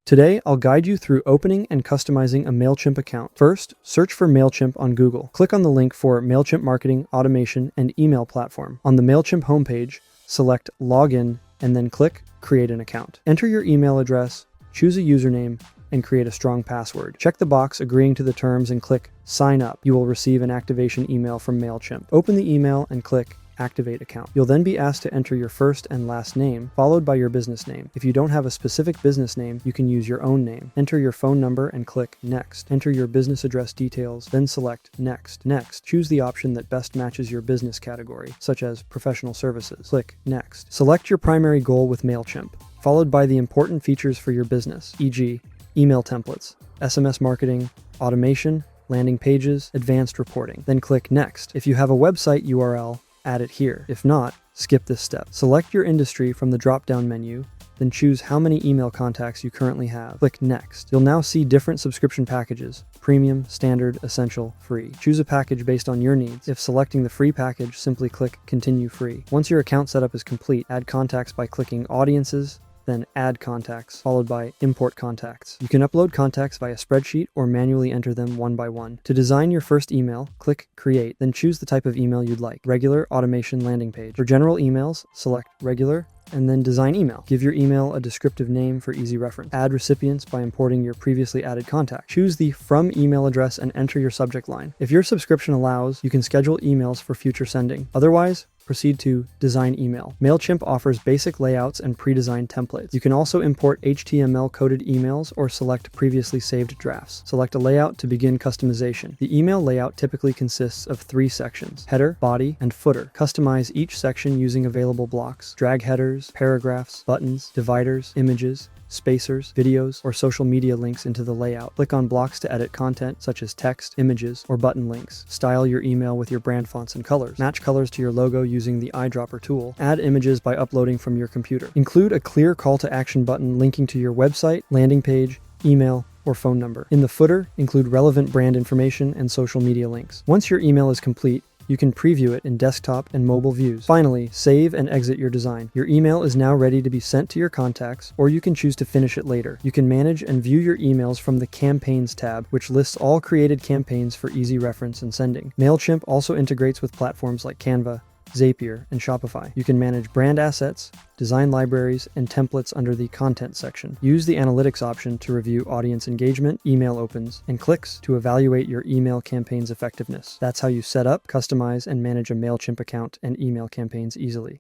Today, I'll guide you through opening and customizing a MailChimp account. First, search for MailChimp on Google. Click on the link for MailChimp Marketing, Automation, and Email Platform. On the MailChimp homepage, select Login and then click Create an Account. Enter your email address, choose a username, and create a strong password. Check the box agreeing to the terms and click Sign Up. You will receive an activation email from MailChimp. Open the email and click Activate Account. You'll then be asked to enter your first and last name, followed by your business name. If you don't have a specific business name, you can use your own name. Enter your phone number and click Next. Enter your business address details, then select Next. Next, choose the option that best matches your business category, such as professional services. Click Next. Select your primary goal with MailChimp, followed by the important features for your business, e.g., email templates, SMS marketing, automation, landing pages, advanced reporting. Then click Next. If you have a website URL, add it here. If not, skip this step. Select your industry from the drop-down menu, then choose how many email contacts you currently have. Click Next. You'll now see different subscription packages: Premium, Standard, Essential, Free. Choose a package based on your needs. If selecting the free package, simply click Continue Free. Once your account setup is complete, add contacts by clicking Audiences, then Add Contacts, followed by Import Contacts. You can upload contacts via spreadsheet or manually enter them one by one. To design your first email, click Create, then choose the type of email you'd like: regular, automation, landing page. For general emails, select Regular, and then Design Email. Give your email a descriptive name for easy reference. Add recipients by importing your previously added contact. Choose the From email address and enter your subject line. If your subscription allows, you can schedule emails for future sending. Otherwise, proceed to Design Email. MailChimp offers basic layouts and pre-designed templates. You can also import HTML-coded emails or select previously saved drafts. Select a layout to begin customization. The email layout typically consists of 3 sections: header, body, and footer. Customize each section using available blocks. Drag headers, paragraphs, buttons, dividers, images, spacers, videos, or social media links into the layout. Click on blocks to edit content such as text, images, or button links. Style your email with your brand fonts and colors. Match colors to your logo using the eyedropper tool. Add images by uploading from your computer. Include a clear call to action button linking to your website, landing page, email, or phone number. In the footer, include relevant brand information and social media links. Once your email is complete, you can preview it in desktop and mobile views. Finally, save and exit your design. Your email is now ready to be sent to your contacts, or you can choose to finish it later. You can manage and view your emails from the Campaigns tab, which lists all created campaigns for easy reference and sending. MailChimp also integrates with platforms like Canva, Zapier, and Shopify. You can manage brand assets, design libraries, and templates under the Content section. Use the Analytics option to review audience engagement, email opens, and clicks to evaluate your email campaign's effectiveness. That's how you set up, customize, and manage a MailChimp account and email campaigns easily.